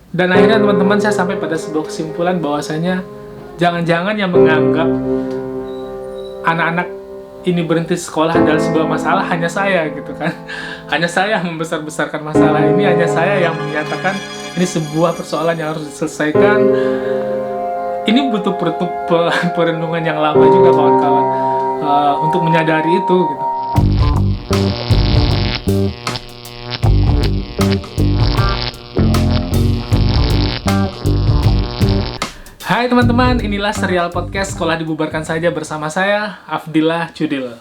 Dan akhirnya teman-teman saya sampai pada sebuah kesimpulan bahwasanya jangan-jangan yang menganggap anak-anak ini berhenti sekolah adalah sebuah masalah hanya saya gitu kan. Hanya saya yang membesar-besarkan masalah ini, hanya saya yang menyatakan ini sebuah persoalan yang harus diselesaikan. Ini butuh perenungan yang lama juga kawan-kawan untuk menyadari itu gitu. Hai teman-teman, inilah serial podcast Sekolah Dibubarkan Saja bersama saya, Afdillah Cudil.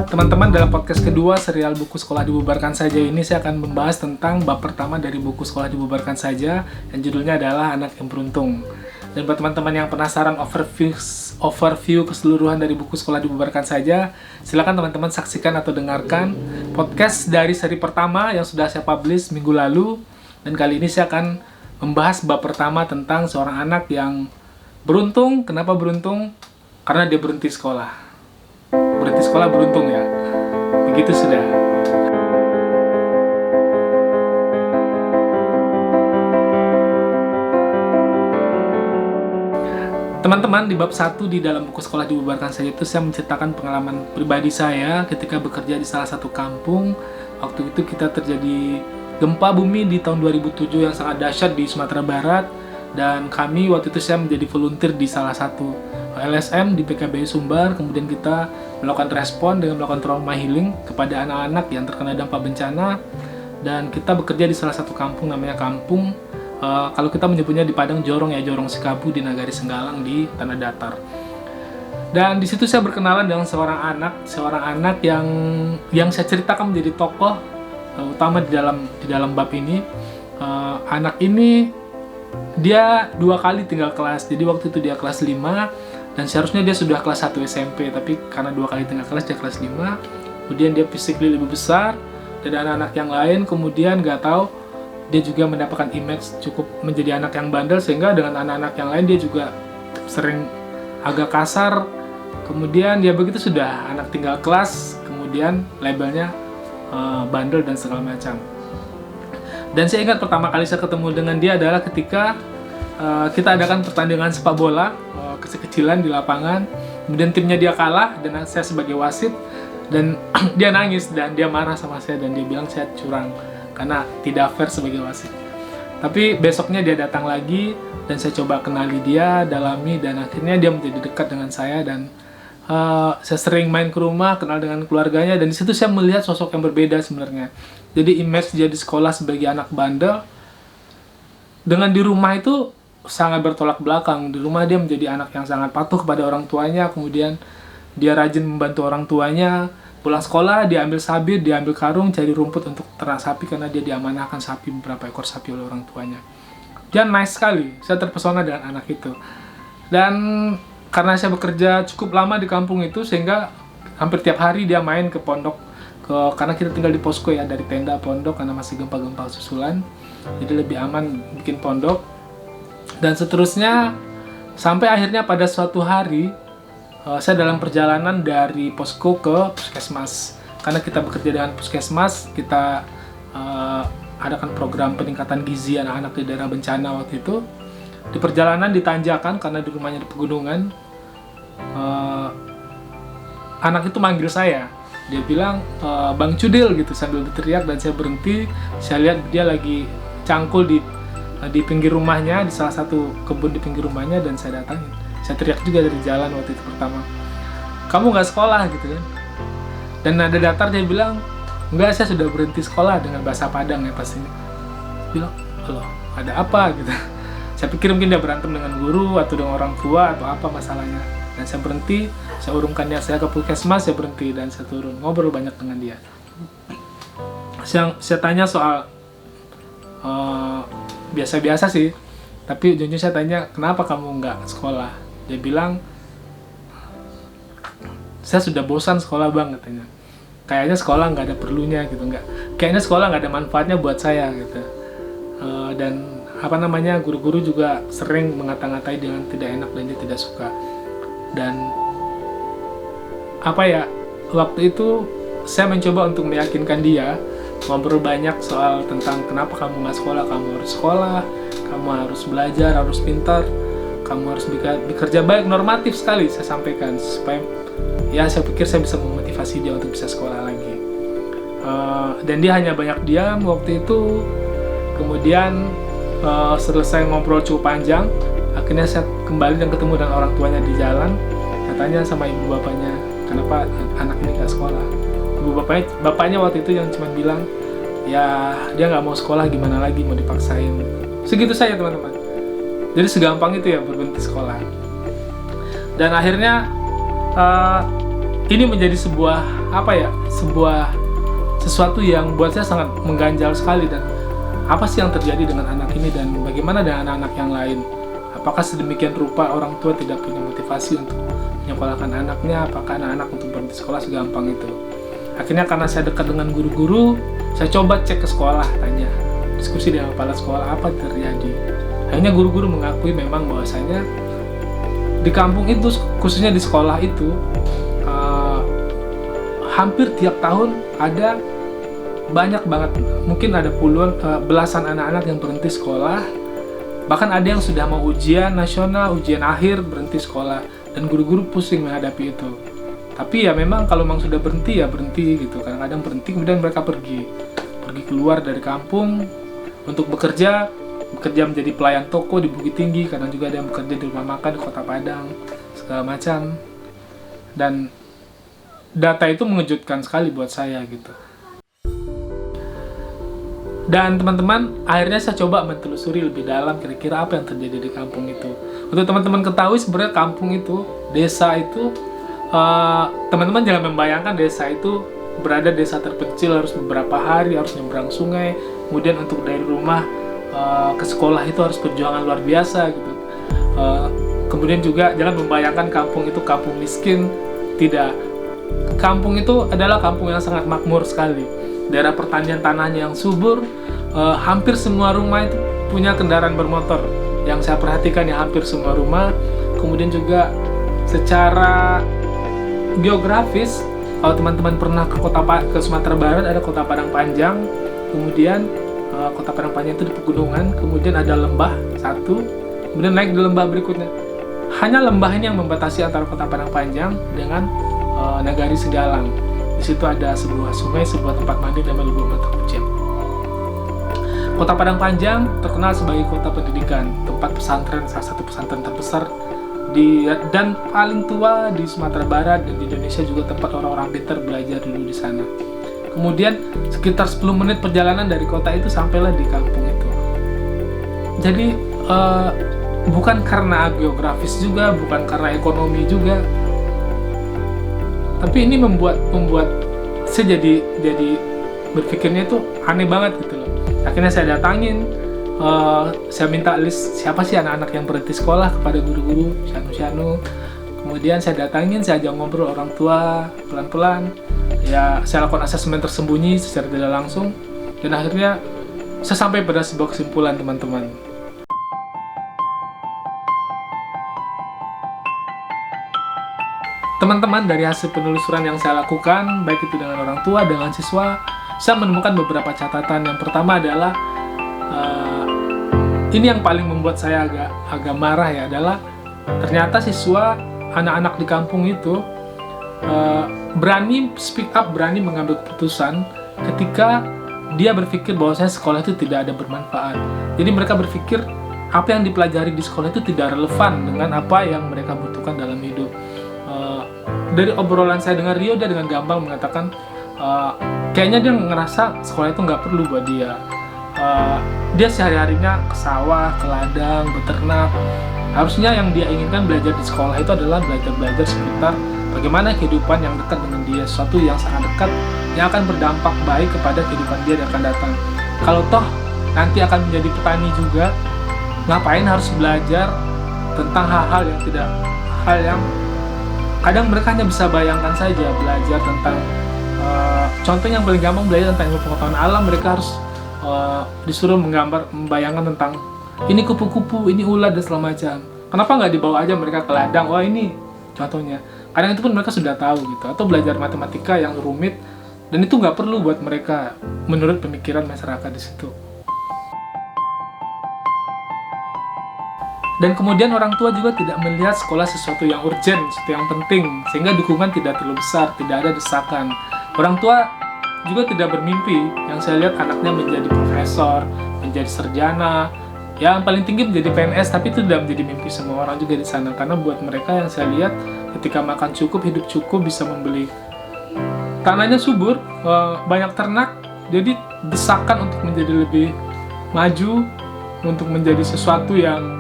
Teman-teman, dalam podcast kedua serial buku Sekolah Dibubarkan Saja ini saya akan membahas tentang bab pertama dari buku Sekolah Dibubarkan Saja yang judulnya adalah Anak yang Beruntung. Dan buat teman-teman yang penasaran overview keseluruhan dari buku Sekolah Dibubarkan Saja, silakan teman-teman saksikan atau dengarkan podcast dari seri pertama yang sudah saya publish minggu lalu. Dan kali ini saya akan membahas bab pertama tentang seorang anak yang beruntung. Kenapa beruntung? Karena dia berhenti sekolah. Berhenti sekolah beruntung ya. Begitu sudah. Teman-teman, di bab 1 di dalam buku Sekolah Dibubarkan Saja itu saya menceritakan pengalaman pribadi saya ketika bekerja di salah satu kampung. Waktu itu kita terjadi gempa bumi di tahun 2007 yang sangat dahsyat di Sumatera Barat. Dan kami waktu itu saya menjadi volunteer di salah satu LSM di PKBI Sumbar. Kemudian kita melakukan respon dengan melakukan trauma healing kepada anak-anak yang terkena dampak bencana. Dan kita bekerja di salah satu kampung namanya Kampung kalau kita menyebutnya di Padang Jorong ya, Jorong Sikabu di Nagari Senggalang di Tanah Datar. Dan di situ saya berkenalan dengan seorang anak yang saya ceritakan menjadi tokoh utama di dalam bab ini. Anak ini dia 2 kali tinggal kelas. Jadi waktu itu dia kelas 5 dan seharusnya dia sudah kelas 1 SMP, tapi karena 2 kali tinggal kelas dia kelas 5. Kemudian dia physically lebih besar dari anak-anak yang lain. Kemudian nggak tahu dia juga mendapatkan image cukup menjadi anak yang bandel, sehingga dengan anak-anak yang lain dia juga sering agak kasar. Kemudian ya begitu sudah, anak tinggal kelas, kemudian labelnya bandel dan segala macam. Dan saya ingat pertama kali saya ketemu dengan dia adalah ketika kita adakan pertandingan sepak bola kecil-kecilan di lapangan. Kemudian timnya dia kalah dan saya sebagai wasit, dan dia nangis dan dia marah sama saya dan dia bilang saya curang karena tidak fair sebagai wasit. Tapi besoknya dia datang lagi dan saya coba kenali dia, dalami, dan akhirnya dia menjadi dekat dengan saya. Dan saya sering main ke rumah, kenal dengan keluarganya, dan di situ saya melihat sosok yang berbeda sebenarnya. Jadi image dia di sekolah sebagai anak bandel dengan di rumah itu sangat bertolak belakang. Di rumah dia menjadi anak yang sangat patuh kepada orang tuanya, kemudian dia rajin membantu orang tuanya. Pulang sekolah, dia ambil sabit, dia ambil karung, cari rumput untuk ternak sapi karena dia diamanahkan sapi, beberapa ekor sapi oleh orang tuanya. Dia nice sekali, saya terpesona dengan anak itu. Dan karena saya bekerja cukup lama di kampung itu, sehingga hampir tiap hari dia main ke pondok. Karena kita tinggal di posko ya, dari tenda pondok karena masih gempa-gempa susulan. Jadi lebih aman bikin pondok. Dan seterusnya, sampai akhirnya pada suatu hari, saya dalam perjalanan dari posko ke puskesmas. Karena kita bekerja dengan puskesmas, kita adakan program peningkatan gizi anak-anak di daerah bencana waktu itu. Di perjalanan di tanjakan, karena di rumahnya di pegunungan, anak itu manggil saya. Dia bilang, Bang Cudil gitu, sambil berteriak, dan saya berhenti. Saya lihat dia lagi cangkul di pinggir rumahnya, di salah satu kebun di pinggir rumahnya, dan saya datangin. Saya teriak juga dari jalan waktu itu pertama, kamu nggak sekolah gitu kan. Dan nada datar dia bilang, enggak, saya sudah berhenti sekolah, dengan bahasa Padang ya pastinya. Bilang, loh ada apa gitu. Saya pikir mungkin dia berantem dengan guru atau dengan orang tua atau apa masalahnya. Dan saya berhenti, saya urungkan dia, saya ke puskesmas, saya berhenti dan saya turun, ngobrol banyak dengan dia. Saya tanya soal biasa-biasa sih, tapi ujungnya saya tanya, kenapa kamu nggak sekolah? Dia bilang, saya sudah bosan sekolah bang, katanya. Kayaknya sekolah nggak ada perlunya gitu, kayaknya sekolah nggak ada manfaatnya buat saya gitu. Dan guru-guru juga sering mengata-ngatai dengan tidak enak dan dia tidak suka. Dan waktu itu saya mencoba untuk meyakinkan dia, ngobrol banyak soal tentang kenapa kamu nggak sekolah, kamu harus belajar, harus pintar, kamu harus bekerja baik, normatif sekali saya sampaikan, supaya ya saya pikir saya bisa memotivasi dia untuk bisa sekolah lagi. Dan dia hanya banyak diam waktu itu. Kemudian selesai ngobrol cukup panjang, akhirnya saya kembali dan ketemu dengan orang tuanya di jalan. Saya tanya sama ibu bapaknya, kenapa anak ini nggak sekolah. Ibu bapaknya waktu itu yang cuma bilang, ya dia nggak mau sekolah, gimana lagi, mau dipaksain. Segitu saja teman-teman. Jadi segampang itu ya berhenti sekolah. Dan akhirnya ini menjadi sebuah sesuatu yang buat saya sangat mengganjal sekali. Dan apa sih yang terjadi dengan anak ini dan bagaimana dengan anak-anak yang lain? Apakah sedemikian rupa orang tua tidak punya motivasi untuk menyekolahkan anaknya? Apakah anak-anak untuk berhenti sekolah segampang itu? Akhirnya karena saya dekat dengan guru-guru, saya coba cek ke sekolah, tanya, diskusi dengan kepala sekolah, apa terjadi. Akhirnya guru-guru mengakui memang bahwasanya di kampung itu, khususnya di sekolah itu, hampir tiap tahun ada banyak banget, mungkin ada belasan anak-anak yang berhenti sekolah. Bahkan ada yang sudah mau ujian nasional, ujian akhir, berhenti sekolah. Dan guru-guru pusing menghadapi itu. Tapi ya memang kalau memang sudah berhenti ya berhenti gitu. Kadang-kadang berhenti kemudian mereka pergi keluar dari kampung untuk bekerja menjadi pelayan toko di Bukit Tinggi. Kadang juga ada yang bekerja di rumah makan di Kota Padang, segala macam. Dan data itu mengejutkan sekali buat saya gitu. Dan teman-teman, akhirnya saya coba menelusuri lebih dalam kira-kira apa yang terjadi di kampung itu. Untuk teman-teman ketahui sebenarnya kampung itu, desa itu, teman-teman jangan membayangkan desa itu berada desa terpencil, harus beberapa hari, harus nyebrang sungai, kemudian untuk dari rumah ke sekolah itu harus perjuangan luar biasa gitu. Kemudian juga jangan membayangkan kampung itu kampung miskin, tidak. Kampung itu adalah kampung yang sangat makmur sekali. Daerah pertanian tanahnya yang subur, hampir semua rumah itu punya kendaraan bermotor. Yang saya perhatikan ya hampir semua rumah. Kemudian juga secara geografis, kalau teman-teman pernah ke Sumatera Barat, ada Kota Padang Panjang. Kemudian Kota Padang Panjang itu di pegunungan. Kemudian ada lembah satu. Kemudian naik di lembah berikutnya. Hanya lembah ini yang membatasi antara Kota Padang Panjang dengan Nagari Senggalang. Di situ ada sebuah sungai, sebuah tempat mandi namanya Lubuk Mata Kucing. Kota Padang Panjang terkenal sebagai kota pendidikan, tempat pesantren, salah satu pesantren terbesar dan paling tua di Sumatera Barat, dan di Indonesia juga tempat orang-orang pintar belajar dulu di sana. Kemudian sekitar 10 menit perjalanan dari kota itu sampailah di kampung itu. Jadi bukan karena geografis juga, bukan karena ekonomi juga, tapi ini membuat saya jadi berpikirnya itu aneh banget gitu loh. Akhirnya saya datangin, saya minta list siapa sih anak-anak yang berhenti sekolah kepada guru-guru syanu. Kemudian saya datangin, saya ajak ngobrol orang tua pelan-pelan. Ya saya lakukan asesmen tersembunyi secara tidak langsung, dan akhirnya saya sampai pada sebuah kesimpulan teman-teman. Teman-teman, dari hasil penelusuran yang saya lakukan, baik itu dengan orang tua, dengan siswa, saya menemukan beberapa catatan. Yang pertama adalah, ini yang paling membuat saya agak marah ya, adalah ternyata siswa, anak-anak di kampung itu, berani speak up, berani mengambil keputusan ketika dia berpikir bahwasanya sekolah itu tidak ada bermanfaat. Jadi mereka berpikir, apa yang dipelajari di sekolah itu tidak relevan dengan apa yang mereka butuhkan dalam hidup. Dari obrolan saya dengan Rio, dia dengan gampang mengatakan kayaknya dia ngerasa sekolah itu nggak perlu buat dia. Dia sehari-harinya ke sawah, ke ladang, beternak. Harusnya yang dia inginkan belajar di sekolah itu adalah belajar seputar bagaimana kehidupan yang dekat dengan dia, sesuatu yang sangat dekat yang akan berdampak baik kepada kehidupan dia yang akan datang. Kalau toh nanti akan menjadi petani juga, ngapain harus belajar tentang hal yang kadang mereka hanya bisa bayangkan saja, belajar tentang contoh yang paling gampang, belajar tentang ilmu pengetahuan alam. Mereka harus disuruh membayangkan tentang ini kupu-kupu, ini ular dan segala macam. Kenapa nggak dibawa aja mereka ke ladang? Wah ini contohnya. Kadang itu pun mereka sudah tahu gitu, atau belajar matematika yang rumit dan itu nggak perlu buat mereka menurut pemikiran masyarakat di situ. Dan kemudian orang tua juga tidak melihat sekolah sesuatu yang urgent, sesuatu yang penting, sehingga dukungan tidak terlalu besar, tidak ada desakan. Orang tua juga tidak bermimpi, yang saya lihat anaknya menjadi profesor, menjadi sarjana, yang paling tinggi menjadi PNS, tapi itu tidak menjadi mimpi semua orang juga di sana. Karena buat mereka yang saya lihat, ketika makan cukup, hidup cukup, bisa membeli tanahnya subur, banyak ternak, jadi desakan untuk menjadi lebih maju, untuk menjadi sesuatu yang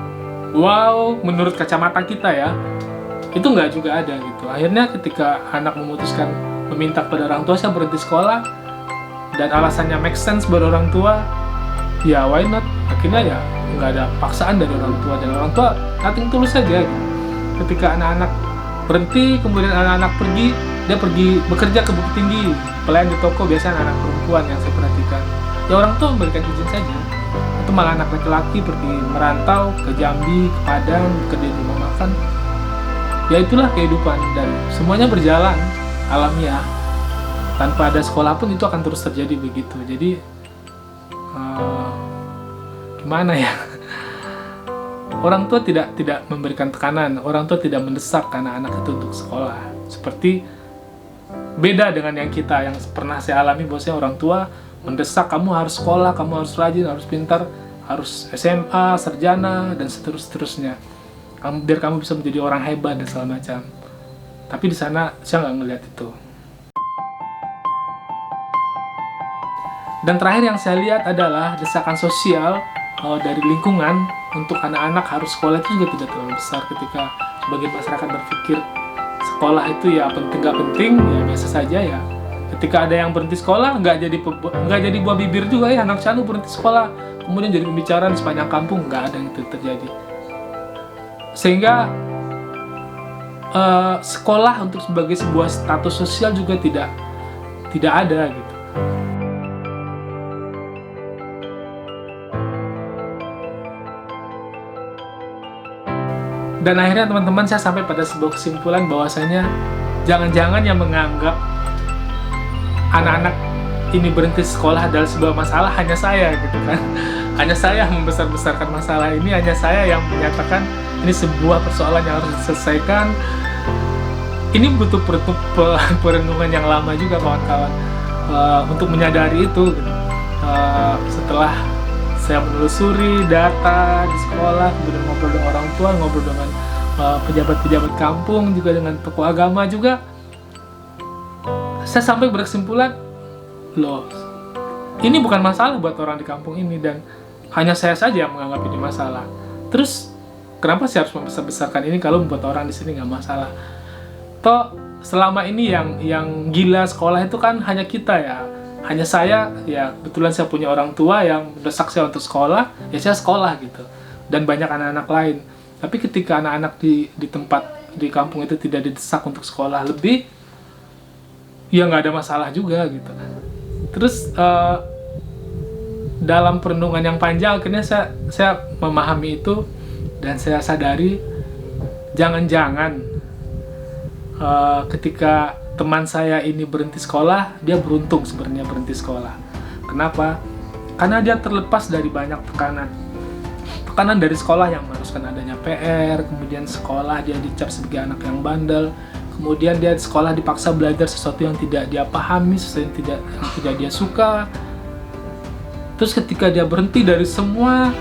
wow, menurut kacamata kita ya, itu nggak juga ada gitu. Akhirnya ketika anak memutuskan meminta kepada orang tua, saya berhenti sekolah, dan alasannya make sense buat orang tua, ya why not? Akhirnya ya nggak ada paksaan dari orang tua, dan orang tua nothing tulus saja gitu. Ketika anak-anak berhenti, kemudian anak-anak pergi, dia pergi bekerja ke Bukit Tinggi, pelayan di toko, biasanya anak perempuan yang saya perhatikan. Ya orang tua memberikan izin saja. Atau malah anak laki-laki pergi merantau ke Jambi, ke Padang, bekerja di rumah makan. Ya itulah kehidupan, dan semuanya berjalan alamiah. Tanpa ada sekolah pun itu akan terus terjadi begitu. Jadi gimana ya? Orang tua tidak memberikan tekanan, orang tua tidak mendesak anak-anak itu untuk sekolah. Seperti beda dengan yang kita, yang pernah saya alami, bahwasanya orang tua mendesak kamu harus sekolah, kamu harus rajin, harus pintar, harus SMA, sarjana, dan seterusnya. Biar kamu bisa menjadi orang hebat dan segala macam. Tapi di sana saya nggak ngelihat itu. Dan terakhir yang saya lihat adalah desakan sosial dari lingkungan untuk anak-anak harus sekolah itu juga tidak terlalu besar. Ketika sebagian masyarakat berpikir sekolah itu ya penting nggak penting, ya biasa saja ya. Ketika ada yang berhenti sekolah, nggak jadi buah bibir juga ya, anak Canu berhenti sekolah, kemudian jadi pembicaraan sepanjang kampung, nggak ada yang itu terjadi. Sehingga sekolah untuk sebagai sebuah status sosial juga tidak ada gitu. Dan akhirnya teman-teman, saya sampai pada sebuah kesimpulan bahwasanya jangan-jangan yang menganggap anak-anak ini berhenti sekolah adalah sebuah masalah hanya saya gitu kan. Hanya saya yang membesar-besarkan masalah ini, hanya saya yang menyatakan ini sebuah persoalan yang harus diselesaikan. Ini butuh perenungan yang lama juga kawan-kawan untuk menyadari itu gitu. Setelah saya menelusuri data di sekolah, kemudian ngobrol dengan orang tua, ngobrol dengan pejabat-pejabat kampung, juga dengan tokoh agama juga, saya sampai berkesimpulan, loh, ini bukan masalah buat orang di kampung ini, dan hanya saya saja yang menganggap ini masalah. Terus kenapa sih harus membesar-besarkan ini kalau membuat orang di sini nggak masalah? Toh selama ini yang gila sekolah itu kan hanya kita ya, hanya saya ya. Kebetulan saya punya orang tua yang mendesak saya untuk sekolah, ya saya sekolah gitu, dan banyak anak-anak lain. Tapi ketika anak-anak di tempat di kampung itu tidak didesak untuk sekolah lebih, ya nggak ada masalah juga gitu. Terus dalam perenungan yang panjang, akhirnya saya memahami itu, dan saya sadari jangan-jangan ketika teman saya ini berhenti sekolah, dia beruntung sebenarnya berhenti sekolah. Kenapa? Karena dia terlepas dari banyak tekanan dari sekolah yang mengharuskan adanya PR, kemudian sekolah dia dicap sebagai anak yang bandel, kemudian dia di sekolah dipaksa belajar sesuatu yang tidak dia pahami, sesuatu yang tidak dia suka. Terus ketika dia berhenti dari semua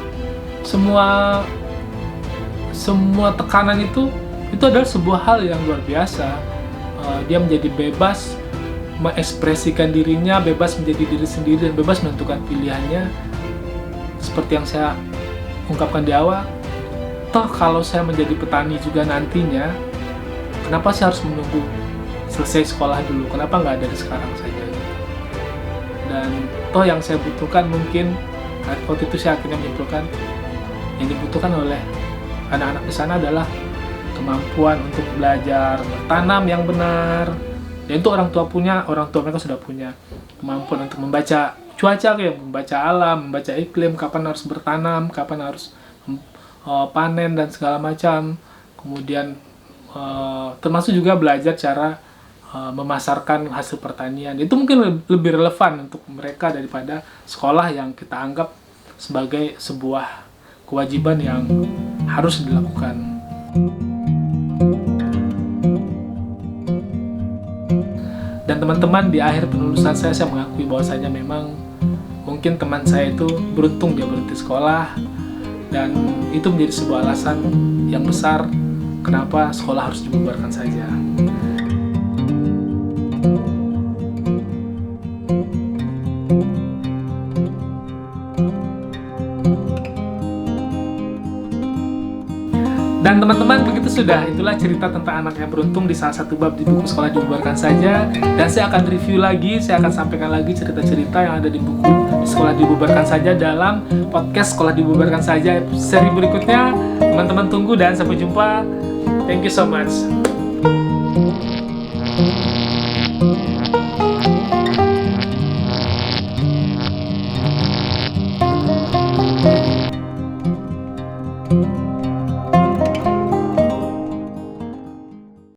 tekanan itu adalah sebuah hal yang luar biasa. Dia menjadi bebas mengekspresikan dirinya, bebas menjadi diri sendiri, dan bebas menentukan pilihannya. Seperti yang saya ungkapkan di awal, toh kalau saya menjadi petani juga nantinya, kenapa sih harus menunggu selesai sekolah dulu? Kenapa nggak dari sekarang saja? Dan toh yang saya butuhkan mungkin, waktu itu saya akhirnya menyimpulkan, yang dibutuhkan oleh anak-anak di sana adalah kemampuan untuk belajar bertanam yang benar. Dan itu orang tua mereka sudah punya kemampuan untuk membaca cuaca, kayak membaca alam, membaca iklim, kapan harus bertanam, kapan harus panen dan segala macam. Kemudian termasuk juga belajar cara memasarkan hasil pertanian. Itu mungkin lebih relevan untuk mereka daripada sekolah yang kita anggap sebagai sebuah kewajiban yang harus dilakukan. Dan teman-teman, di akhir penulisan saya mengakui bahwasanya memang mungkin teman saya itu beruntung dia berhenti sekolah, dan itu menjadi sebuah alasan yang besar kenapa sekolah harus dibubarkan saja. Dan teman-teman, itulah cerita tentang anak yang beruntung di salah satu bab di buku Sekolah Dibubarkan Saja. Dan saya akan review lagi, saya akan sampaikan lagi cerita-cerita yang ada di buku Sekolah Dibubarkan Saja dalam podcast Sekolah Dibubarkan Saja seri berikutnya. Teman-teman tunggu dan sampai jumpa. Thank you so much.